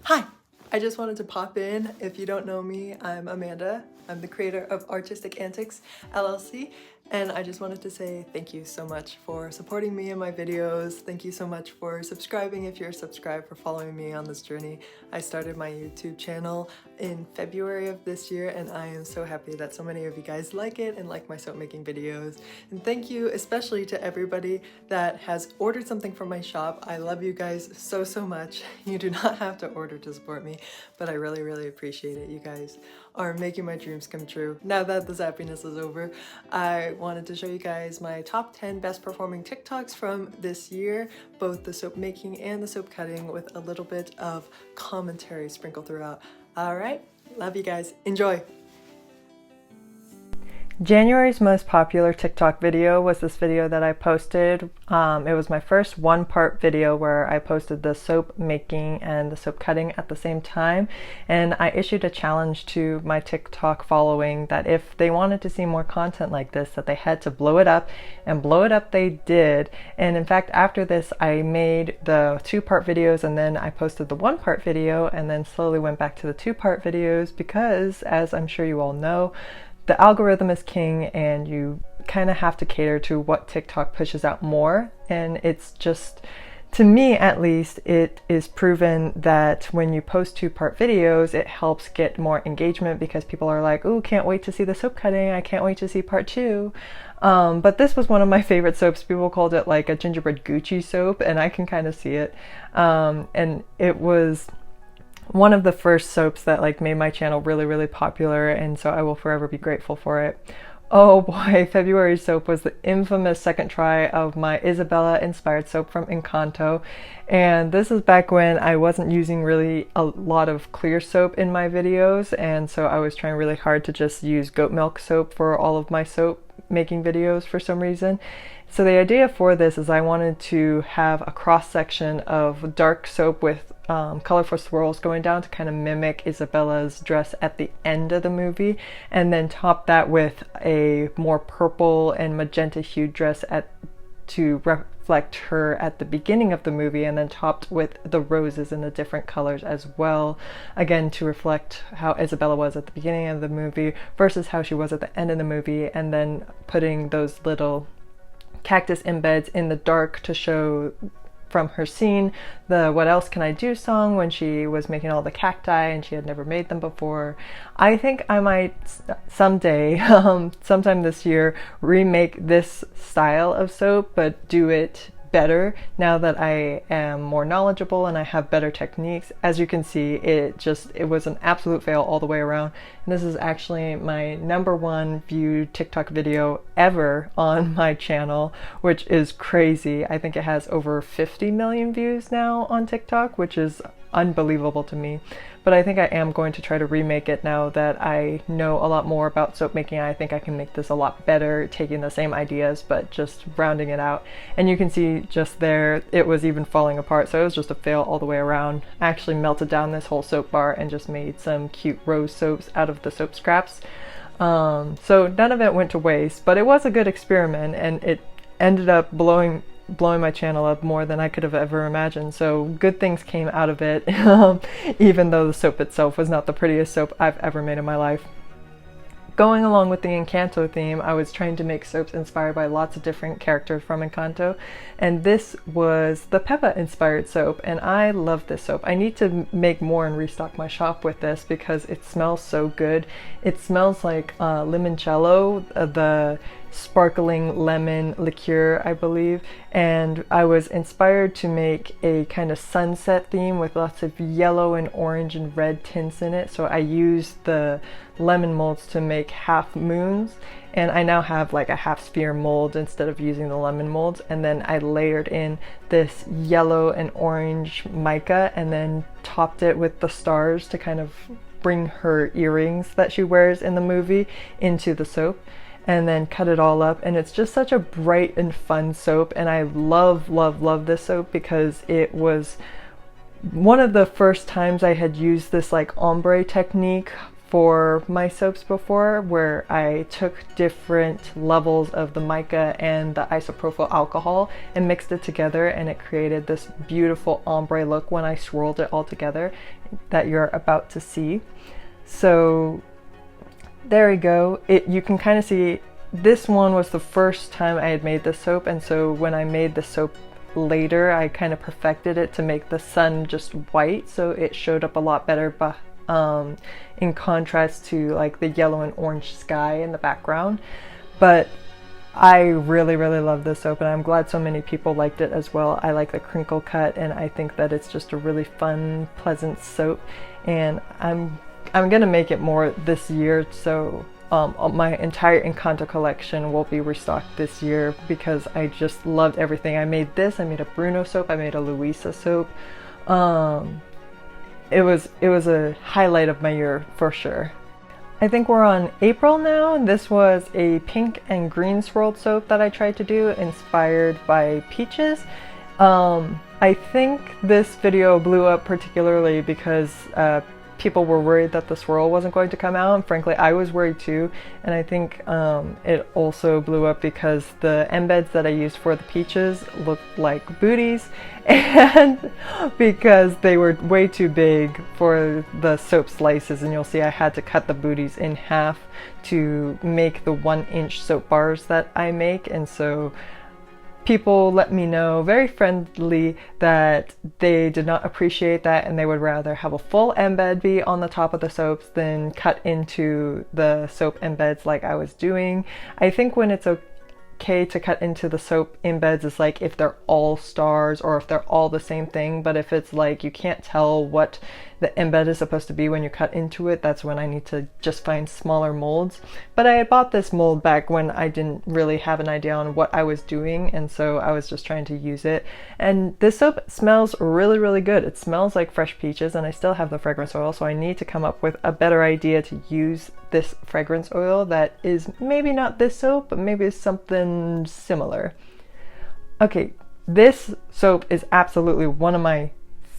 Hi! I just wanted to pop in. If you don't know me, I'm Amanda. I'm the creator of Artistic Antics LLC, and I just wanted to say thank you so much for supporting me in my videos. Thank you so much for subscribing if you're subscribed, for following me on this journey. I started my YouTube channel in February of this year, and I am so happy that so many of you guys like it and like my soap making videos. And thank you especially to everybody that has ordered something from my shop. I love you guys so much. You do not have to order to support me, but I really appreciate it. You guys are making my dreams come true. Now that this happiness is over, I wanted to show you guys my top 10 best performing TikToks from this year, both the soap making and the soap cutting, with a little bit of commentary sprinkled throughout. All right, love you guys. Enjoy. January's most popular TikTok video was this video that I posted. It was my first one-part video where I posted the soap making and the soap cutting at the same time, and I issued a challenge to my TikTok following that if they wanted to see more content like this, that they had to blow it up, and blow it up they did. And in fact, after this I made the two-part videos, and then I posted the one-part video, and then slowly went back to the two-part videos because, as I'm sure you all know, the algorithm is king, and you kind of have to cater to what TikTok pushes out more. And it's just, to me at least, it is proven that when you post two-part videos, it helps get more engagement because people are like, ooh, can't wait to see the soap cutting, I can't wait to see part two. But this was one of my favorite soaps. People called it like a gingerbread Gucci soap, and I can kind of see it. And it was one of the first soaps that like made my channel really popular, and so I will forever be grateful for it. Oh boy, February's soap was the infamous second try of my Isabella inspired soap from Encanto, and this is back when I wasn't using really a lot of clear soap in my videos, and so I was trying really hard to just use goat milk soap for all of my soap making videos for some reason. So the idea for this is I wanted to have a cross section of dark soap with colorful swirls going down to kind of mimic Isabella's dress at the end of the movie, and then top that with a more purple and magenta hued dress to reflect her at the beginning of the movie, and then topped with the roses in the different colors as well, again to reflect how Isabella was at the beginning of the movie versus how she was at the end of the movie, and then putting those little cactus embeds in the dark to show from her scene the What Else Can I Do song when she was making all the cacti and she had never made them before. I think I might someday, sometime this year, remake this style of soap, but do it better now that I am more knowledgeable and I have better techniques. As you can see, it was an absolute fail all the way around. And this is actually my #1 viewed TikTok video ever on my channel, which is crazy. I think it has over 50 million views now on TikTok, which is unbelievable to me. But I think I am going to try to remake it now that I know a lot more about soap making. I think I can make this a lot better, taking the same ideas but just rounding it out. And you can see just there, it was even falling apart, so it was just a fail all the way around. I actually melted down this whole soap bar and just made some cute rose soaps out of the soap scraps. So none of it went to waste, but it was a good experiment, and it ended up blowing my channel up more than I could have ever imagined. So good things came out of it, even though the soap itself was not the prettiest soap I've ever made in my life. Going along with the Encanto theme, I was trying to make soaps inspired by lots of different characters from Encanto, and this was the Pepa inspired soap, and I love this soap. I need to make more and restock my shop with this because it smells so good. It smells like limoncello, the sparkling lemon liqueur, I believe, and I was inspired to make a kind of sunset theme with lots of yellow and orange and red tints in it. So I used the lemon molds to make half moons, and I now have like a half sphere mold instead of using the lemon molds. And then I layered in this yellow and orange mica, and then topped it with the stars to kind of bring her earrings that she wears in the movie into the soap, and then cut it all up. And it's just such a bright and fun soap, and I love this soap because it was one of the first times I had used this like ombre technique for my soaps before, where I took different levels of the mica and the isopropyl alcohol and mixed it together, and it created this beautiful ombre look when I swirled it all together that you're about to see. So there we go. You can kind of see this one was the first time I had made this soap, and so when I made the soap later, I kind of perfected it to make the sun just white, so it showed up a lot better in contrast to like the yellow and orange sky in the background. But I really love this soap, and I'm glad so many people liked it as well. I like the crinkle cut, and I think that it's just a really fun, pleasant soap, and I'm gonna make it more this year, so my entire Encanto collection will be restocked this year because I just loved everything. I made this, I made a Bruno soap, I made a Luisa soap. It was a highlight of my year for sure. I think we're on April now. This was a pink and green swirled soap that I tried to do, inspired by peaches. I think this video blew up particularly because people were worried that the swirl wasn't going to come out, and frankly I was worried too. And I think it also blew up because the embeds that I used for the peaches looked like booties, and because they were way too big for the soap slices, and you'll see I had to cut the booties in half to make the 1-inch soap bars that I make. And so people let me know very friendly that they did not appreciate that, and they would rather have a full embed be on the top of the soaps than cut into the soap embeds like I was doing. I think when it's okay to cut into the soap embeds is like if they're all stars or if they're all the same thing, but if it's like you can't tell what the embed is supposed to be when you cut into it, that's when I need to just find smaller molds. But I had bought this mold back when I didn't really have an idea on what I was doing, and so I was just trying to use it. And this soap smells really good. It smells like fresh peaches, and I still have the fragrance oil, so I need to come up with a better idea to use this fragrance oil that is maybe not this soap, but maybe something similar. Okay, this soap is absolutely one of my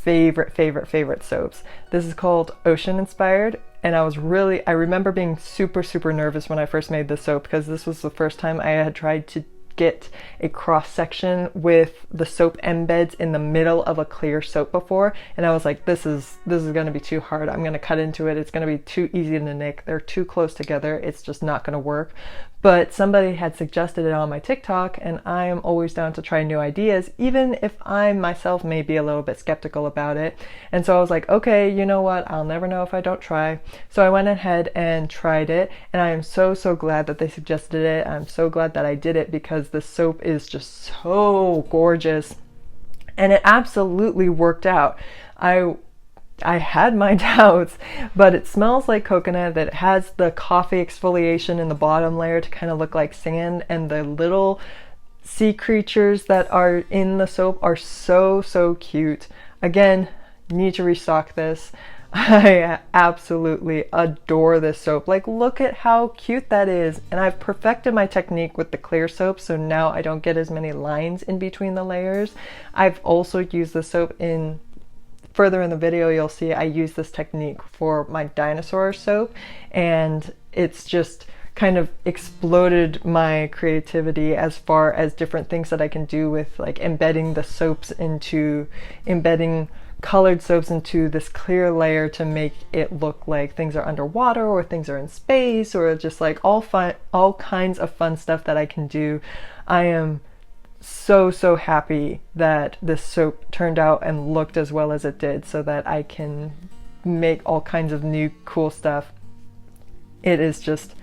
favorite soaps. This is called Ocean Inspired, and I remember being super nervous when I first made this soap because this was the first time I had tried to get a cross section with the soap embeds in the middle of a clear soap before, and I was like, this is going to be too hard. I'm going to cut into it. It's going to be too easy to nick. They're too close together. It's just not going to work. But somebody had suggested it on my TikTok, and I am always down to try new ideas, even if I myself may be a little bit skeptical about it. And so I was like, okay, you know what? I'll never know if I don't try. So I went ahead and tried it, and I am so glad that they suggested it. I'm so glad that I did it because the soap is just so gorgeous, and it absolutely worked out. I had my doubts, but it smells like coconut. It has the coffee exfoliation in the bottom layer to kind of look like sand, and the little sea creatures that are in the soap are so cute. Again, need to restock this. I absolutely adore this soap. Like, look at how cute that is. And I've perfected my technique with the clear soap, so now I don't get as many lines in between the layers. I've also used the soap further in the video. You'll see I use this technique for my dinosaur soap, and it's just kind of exploded my creativity as far as different things that I can do with like embedding colored soaps into this clear layer to make it look like things are underwater or things are in space, or just like all kinds of fun stuff that I can do. I am so happy that this soap turned out and looked as well as it did, so that I can make all kinds of new cool stuff. It is just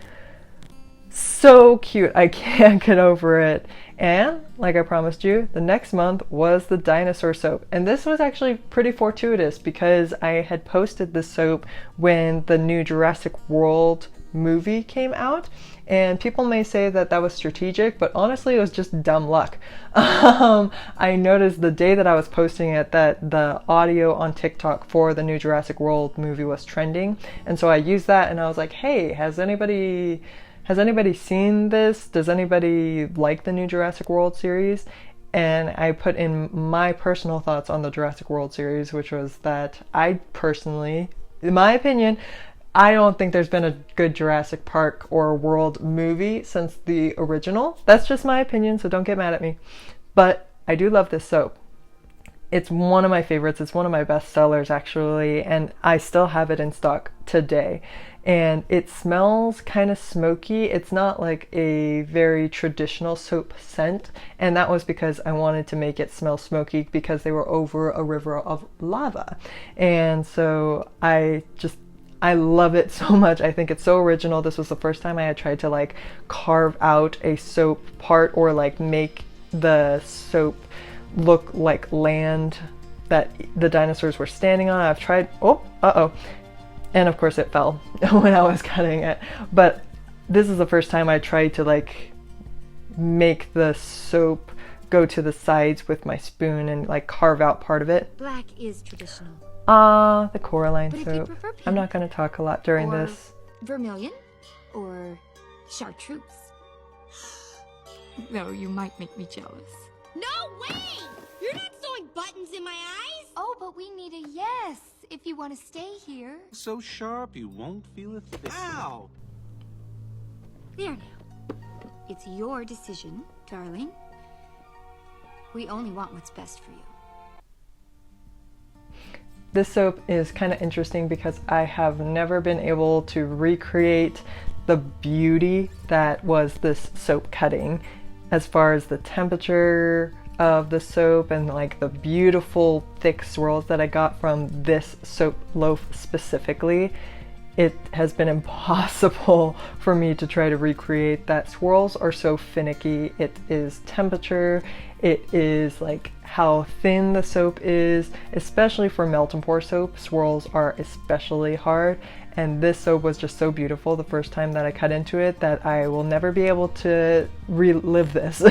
so cute. I can't get over it. And like I promised you, the next month was the dinosaur soap. And this was actually pretty fortuitous because I had posted this soap when the new Jurassic World movie came out, and people may say that that was strategic, but honestly it was just dumb luck. I noticed the day that I was posting it that the audio on TikTok for the new Jurassic World movie was trending, and so I used that, and I was like, hey, has anybody seen this? Does anybody like the new Jurassic World series? And I put in my personal thoughts on the Jurassic World series, which was that I personally, in my opinion, I don't think there's been a good Jurassic Park or World movie since the original. That's just my opinion, so don't get mad at me. But I do love this soap. It's one of my favorites. It's one of my best sellers, actually, and I still have it in stock today. And it smells kind of smoky. It's not like a very traditional soap scent, and that was because I wanted to make it smell smoky because they were over a river of lava. And so I love it so much. I think it's so original. This was the first time I had tried to like carve out a soap part or like make the soap look like land that the dinosaurs were standing on. I've tried, and of course it fell when I was cutting it. But this is the first time I tried to like make the soap go to the sides with my spoon and like carve out part of it. Black is traditional. The Coraline But if soap. you prefer pink, I'm not going to talk a lot during or this. vermilion, or chartreuse. Though you might make me jealous. No way! You're not sewing buttons in my eyes! Oh, but we need a yes if you want to stay here. So sharp you won't feel it. Ow! There now. It's your decision, darling. We only want what's best for you. This soap is kind of interesting because I have never been able to recreate the beauty that was this soap cutting, as far as the temperature of the soap and like the beautiful thick swirls that I got from this soap loaf specifically. It has been impossible for me to try to recreate that. Swirls are so finicky. It is temperature, it is like how thin the soap is, especially for melt and pour soap. Swirls are especially hard, and this soap was just so beautiful the first time that I cut into it that I will never be able to relive this.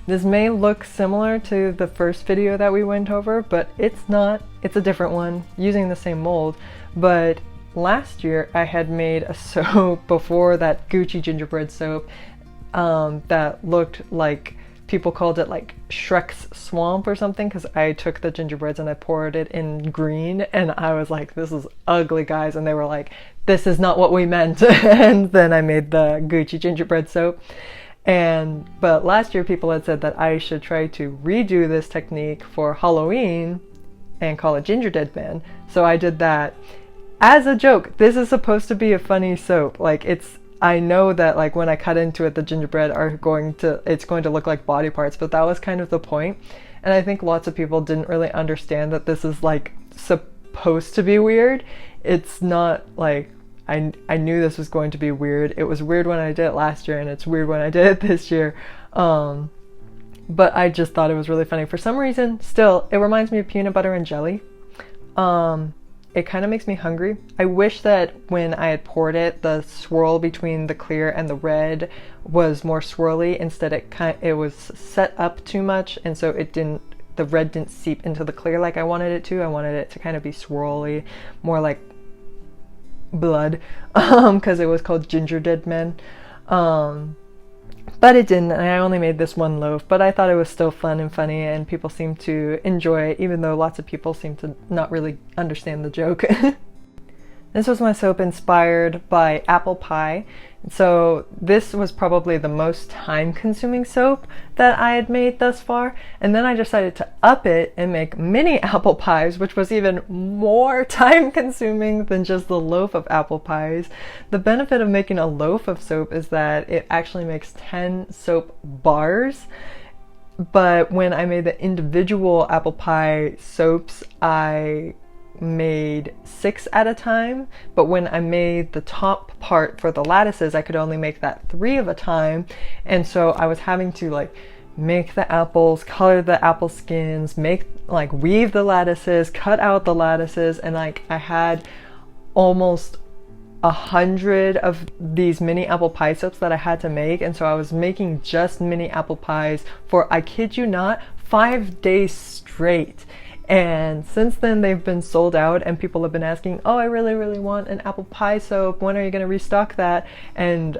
This may look similar to the first video that we went over, but it's not. It's a different one using the same mold. But last year I had made a soap before that Gucci gingerbread soap that looked like, people called it like Shrek's swamp or something, because I took the gingerbreads and I poured it in green, and I was like, this is ugly, guys, and they were like, this is not what we meant. And then I made the Gucci gingerbread soap. But last year people had said that I should try to redo this technique for Halloween and call it Gingerbread Man. So I did that as a joke. This is supposed to be a funny soap. Like, I know that like when I cut into it, the gingerbread it's going to look like body parts, but that was kind of the point. And I think lots of people didn't really understand that this is like supposed to be weird. It's not like, I knew this was going to be weird. It was weird when I did it last year, and it's weird when I did it this year. But I just thought it was really funny. For some reason, still, it reminds me of peanut butter and jelly. It kind of makes me hungry. I wish that when I had poured it, the swirl between the clear and the red was more swirly. Instead, it was set up too much, and so the red didn't seep into the clear like I wanted it to. I wanted it to kind of be swirly, more like blood, because it was called Gingerbread Men. But it didn't, and I only made this one loaf, but I thought it was still fun and funny, and people seemed to enjoy it, even though lots of people seem to not really understand the joke. This was my soap inspired by apple pie. So this was probably the most time-consuming soap that I had made thus far. And then I decided to up it and make mini apple pies, which was even more time-consuming than just the loaf of apple pies. The benefit of making a loaf of soap is that it actually makes 10 soap bars. But when I made the individual apple pie soaps, I made 6 at a time, but when I made the top part for the lattices, I could only make that 3 at a time, and so I was having to like make the apples, color the apple skins, weave the lattices, cut out the lattices, and like I had almost 100 of these mini apple pie soaps that I had to make, and so I was making just mini apple pies for, I kid you not, 5 days straight. And since then they've been sold out, and people have been asking, oh, I really want an apple pie soap, when are you going to restock that? And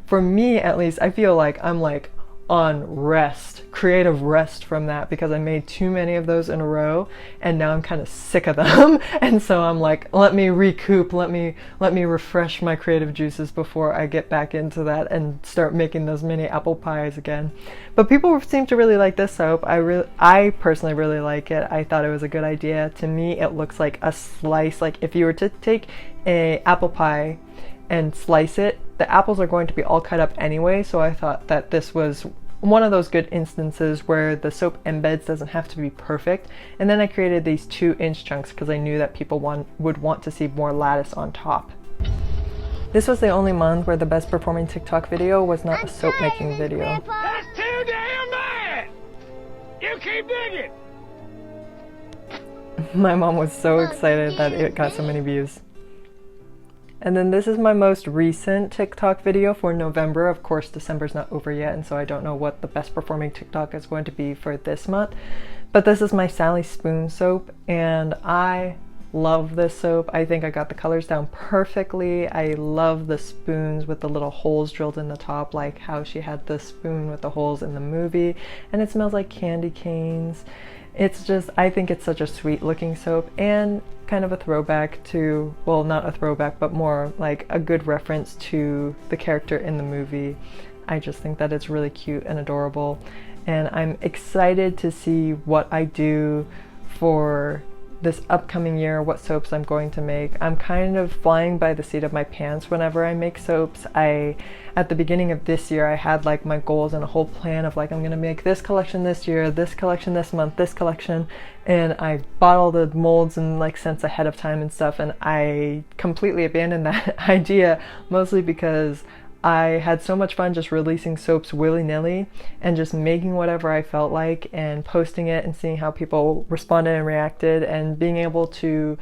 for me at least, I feel like I'm like on rest, creative rest from that, because I made too many of those in a row and now I'm kind of sick of them. And so I'm like, let me recoup, let me refresh my creative juices before I get back into that and start making those mini apple pies again. But people seem to really like this soap. I personally really like it. I thought it was a good idea. To me, it looks like a slice, like if you were to take a apple pie and slice it, the apples are going to be all cut up anyway, so I thought that this was one of those good instances where the soap embeds doesn't have to be perfect. And then I created these 2-inch chunks because I knew that people would want to see more lattice on top. This was the only month where the best performing TikTok video was not a soap making video. That's too damn bad! You keep digging! My mom was so excited that it got so many views. And then this is my most recent TikTok video for November. Of course, December's not over yet, and so I don't know what the best performing TikTok is going to be for this month. But this is my Sally Spoon soap, and I love this soap. I think I got the colors down perfectly. I love the spoons with the little holes drilled in the top, like how she had the spoon with the holes in the movie. And it smells like candy canes. It's just, I think it's such a sweet looking soap and kind of a throwback to, well, not a throwback, but more like a good reference to the character in the movie. I just think that it's really cute and adorable, and I'm excited to see what I do for this upcoming year, what soaps I'm going to make. I'm kind of flying by the seat of my pants whenever I make soaps. At the beginning of this year, I had like my goals and a whole plan of like, I'm gonna make this collection this year, this collection this month, this collection, and I bought all the molds and like scents ahead of time and stuff, and I completely abandoned that idea, mostly because I had so much fun just releasing soaps willy-nilly and just making whatever I felt like and posting it and seeing how people responded and reacted, and being able to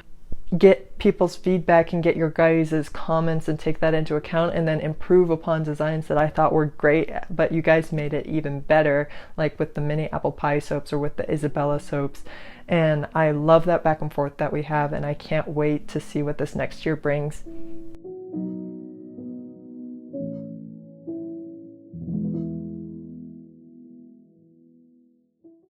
get people's feedback and get your guys' comments and take that into account and then improve upon designs that I thought were great, but you guys made it even better, like with the mini apple pie soaps or with the Isabella soaps. And I love that back and forth that we have, and I can't wait to see what this next year brings.